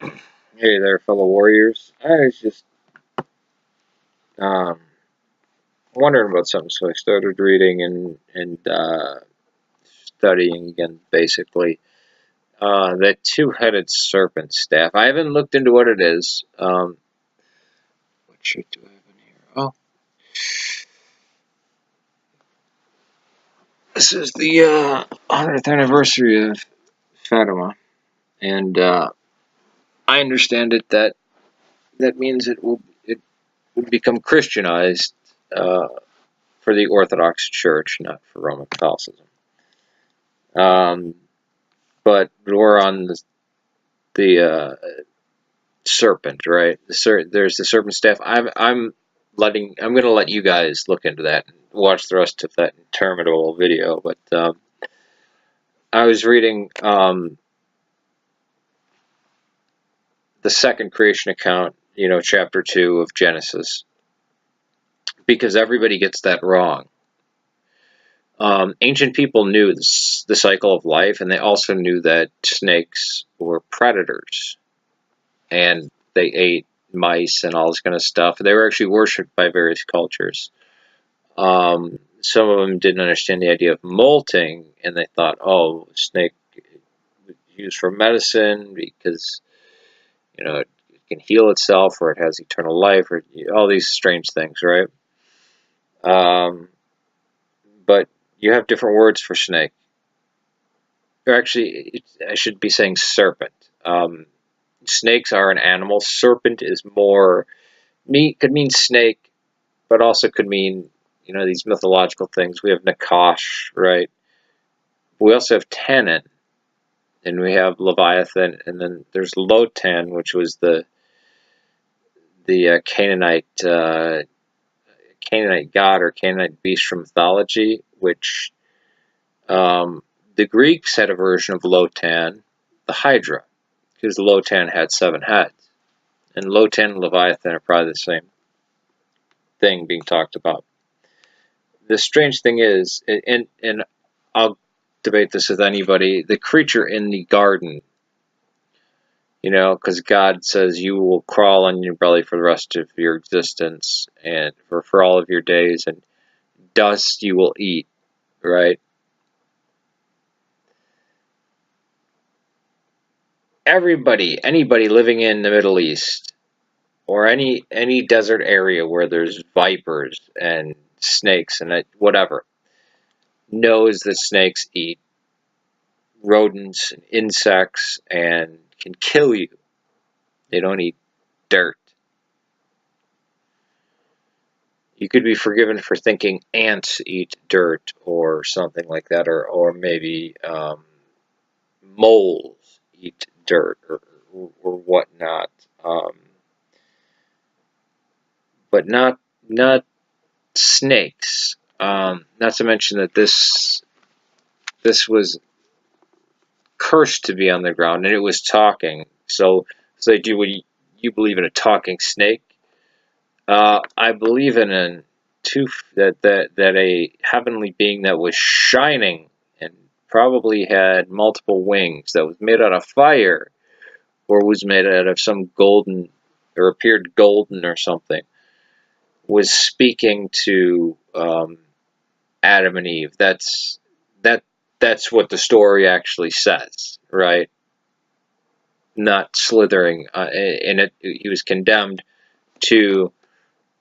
Hey there, fellow warriors. I was just um, wondering about something, so I started reading and studying again, basically. The two-headed serpent staff. I haven't looked into what it is. What sheet do I have in here? Oh, this is the 100th anniversary of Fatima, and I understand it that means it would become Christianized uh, for the Orthodox Church, not for Roman Catholicism. Um, but we're on the serpent, right? There's the serpent staff. I'm gonna let you guys look into that and watch the rest of that interminable video. But I was reading the second creation account, chapter 2 of Genesis, because everybody gets that wrong. Ancient people knew the cycle of life, and they also knew that snakes were predators, and they ate mice and all this kind of stuff. They were actually worshipped by various cultures. Some of them didn't understand the idea of molting, and they thought, oh, snake was used for medicine because it can heal itself, or it has eternal life, or all these strange things, right? Um, but you have different words for snake. Or actually, I should be saying serpent. Snakes are an animal. Serpent is more could mean snake, but also could mean these mythological things. We have Nakash, right? We also have Tannin, and we have Leviathan, and then there's Lotan, which was the Canaanite god or Canaanite beast from mythology, which the Greeks had a version of Lotan, the Hydra, because Lotan had 7 heads, and Lotan and Leviathan are probably the same thing being talked about. The strange thing is, and I'll debate this with anybody, the creature in the garden, because God says you will crawl on your belly for the rest of your existence and for all of your days, and dust you will eat, right? Anybody living in the Middle East or any desert area where there's vipers and snakes and whatever knows that snakes eat rodents and insects and can kill you. They don't eat dirt. You could be forgiven for thinking ants eat dirt or something like that, or maybe moles eat dirt or whatnot, but not snakes. Not to mention that this was cursed to be on the ground, and it was talking. So do you believe in a talking snake? I believe in that a heavenly being that was shining and probably had multiple wings, that was made out of fire, or was made out of some golden, or appeared golden or something, was speaking to Adam and Eve. That that's what the story actually says, right? Not slithering, and he was condemned to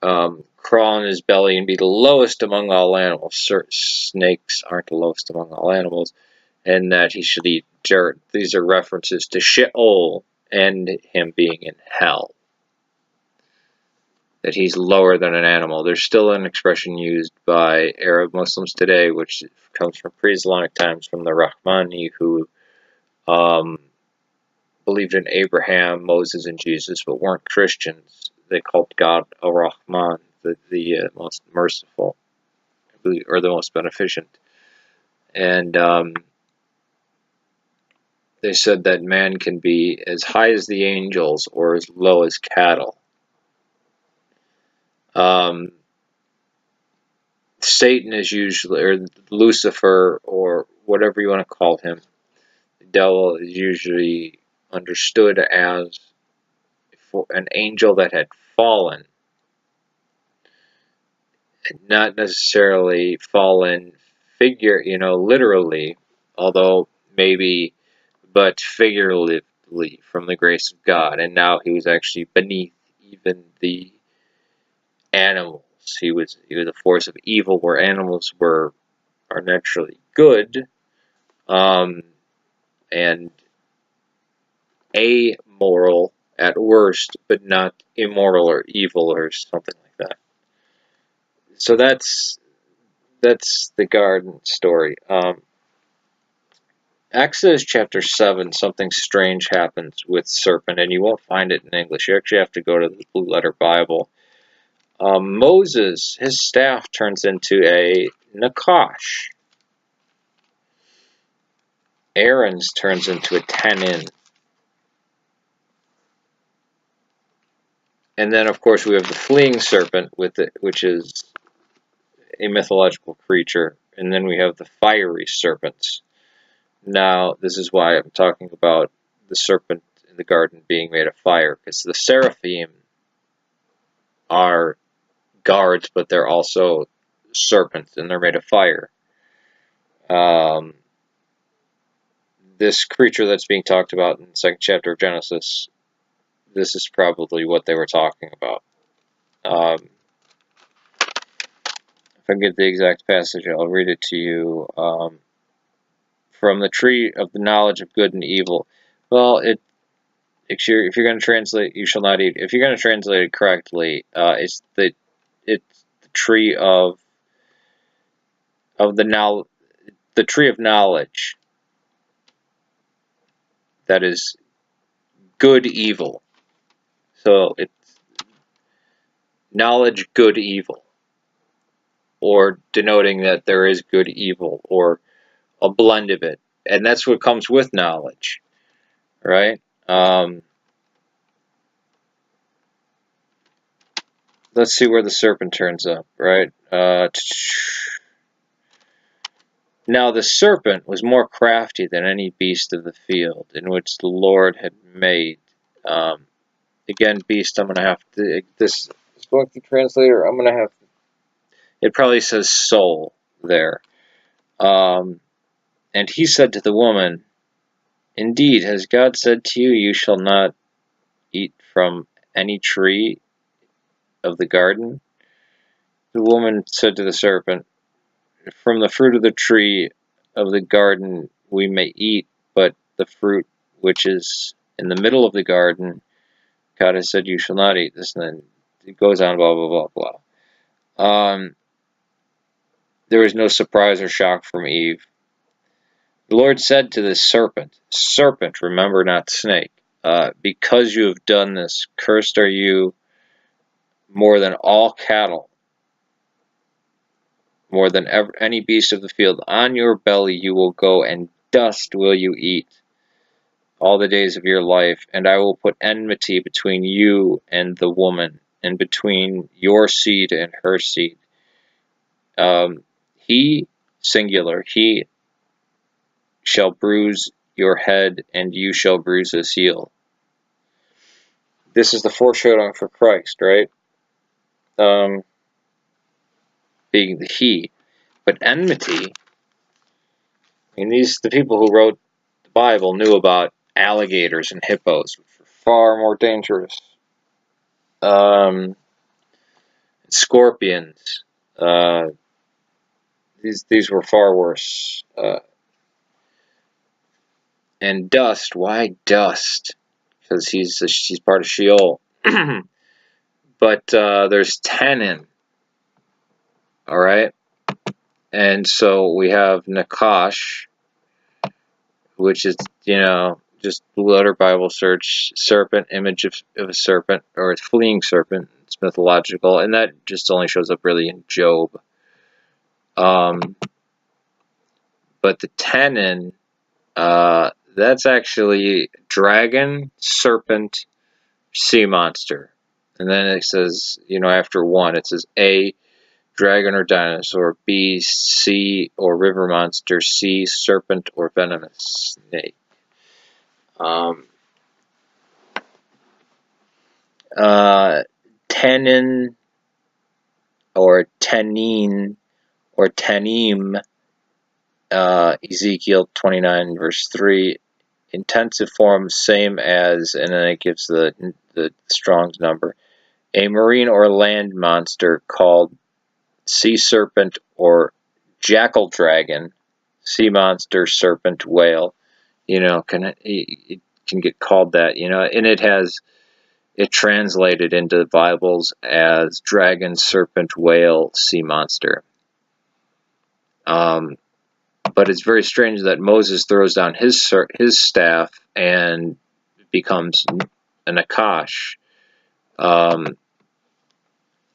crawl on his belly and be the lowest among all animals. Snakes aren't the lowest among all animals, and that he should eat dirt. These are references to Sheol and him being in hell. That he's lower than an animal. There's still an expression used by Arab Muslims today, which comes from pre-Islamic times, from the Rahmani, who um, believed in Abraham, Moses, and Jesus, but weren't Christians. They called God Ar-Rahman, the most merciful, or the most beneficent. And they said that man can be as high as the angels or as low as cattle. Um, Satan is usually, or Lucifer, or whatever you want to call him, the devil is usually understood as an angel that had fallen, not necessarily fallen literally, although maybe, but figuratively from the grace of God. And now he was actually beneath even the animals. He was a force of evil where animals are naturally good, and amoral at worst, but not immoral or evil or something like that. So that's the garden story. Exodus chapter 7, something strange happens with Serpent, and you won't find it in English. You actually have to go to the Blue Letter Bible. Moses, his staff turns into a Nakash. Aaron's turns into a Tenin. And then, of course, we have the fleeing serpent with it, which is a mythological creature. And then we have the fiery serpents. Now, this is why I'm talking about the serpent in the garden being made of fire, because the seraphim are guards, but they're also serpents, and they're made of fire. This creature that's being talked about in the second chapter of Genesis, this is probably what they were talking about. If I get the exact passage, I'll read it to you. From the tree of the knowledge of good and evil. Well, if you're going to translate, you shall not eat. If you're going to translate it correctly, it's the tree of the tree of knowledge. That is good evil. So it's knowledge, good, evil, or denoting that there is good evil, or a blend of it, and that's what comes with knowledge, right? Let's see where the serpent turns up, right? Now the serpent was more crafty than any beast of the field in which the Lord had made. Again, beast, I'm going to have to, this book, the translator, I'm going to have, it probably says soul there. And he said to the woman, indeed, has God said to you, you shall not eat from any tree of the garden? The woman said to the serpent, from the fruit of the tree of the garden we may eat, but the fruit which is in the middle of the garden, God has said, you shall not eat this. And then it goes on, blah, blah, blah, blah. There was no surprise or shock from Eve. The Lord said to the serpent, serpent, remember not snake, because you have done this, cursed are you more than all cattle, more than any beast of the field. On your belly you will go, and dust will you eat all the days of your life, and I will put enmity between you and the woman, and between your seed and her seed. He, singular, he shall bruise your head, and you shall bruise his heel. This is the foreshadowing for Christ, right? Being the he. But enmity, I mean, the people who wrote the Bible knew about alligators and hippos, which were far more dangerous. Scorpions. These were far worse. And dust. Why dust? Because she's part of Sheol. But there's Tenin. All right. And so we have Nakash, which is, just Blue Letter Bible search, serpent, image of a serpent, or a fleeing serpent. It's mythological, and that just only shows up really in Job. But the Tenin, that's actually dragon, serpent, sea monster. And then it says, after one, it says A, dragon or dinosaur, B, sea or river monster, C, serpent or venomous snake. Tenin or Tenin or Tenim, Ezekiel 29 verse 3, intensive form same as, and then it gives the Strong's number. A marine or land monster called sea serpent or jackal dragon, sea monster, serpent, whale, it can get called that, and it translated into the Bibles as dragon, serpent, whale, sea monster. But it's very strange that Moses throws down his staff and becomes an Akash.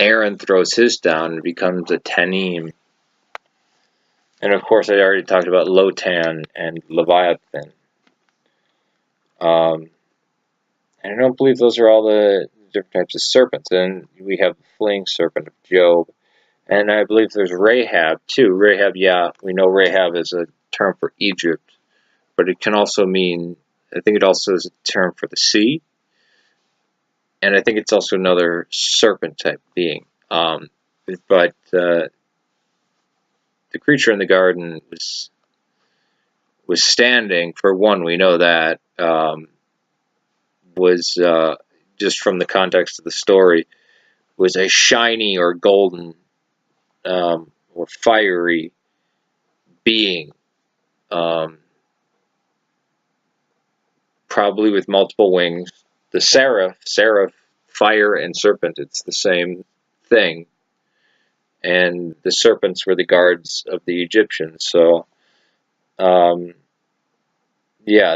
Aaron throws his down and becomes a Tanim. And of course, I already talked about Lotan and Leviathan. And I don't believe those are all the different types of serpents. And we have the fleeing serpent of Job. And I believe there's Rahab, too. Rahab, yeah, we know Rahab is a term for Egypt. But it can also mean, I think it also is a term for the sea. And I think it's also another serpent type being. But the creature in the garden was standing. For one, we know that was just from the context of the story, was a shiny or golden or fiery being, probably with multiple wings. The seraph, fire and serpent, it's the same thing. And the serpents were the guards of the Egyptians. So, yeah,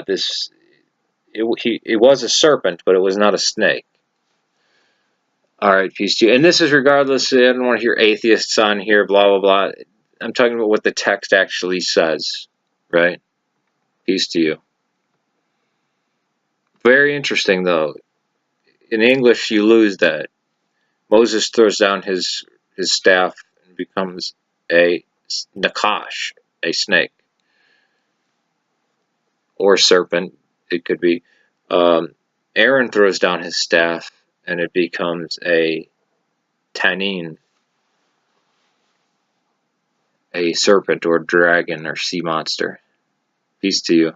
it was a serpent, but it was not a snake. All right, peace to you. And this is regardless. I don't want to hear atheists on here, blah, blah, blah. I'm talking about what the text actually says, right? Peace to you. Very interesting, though. In English, you lose that. Moses throws down his staff and becomes a nakash, a snake. Or serpent, it could be. Aaron throws down his staff and it becomes a tanin, a serpent or dragon or sea monster. Peace to you.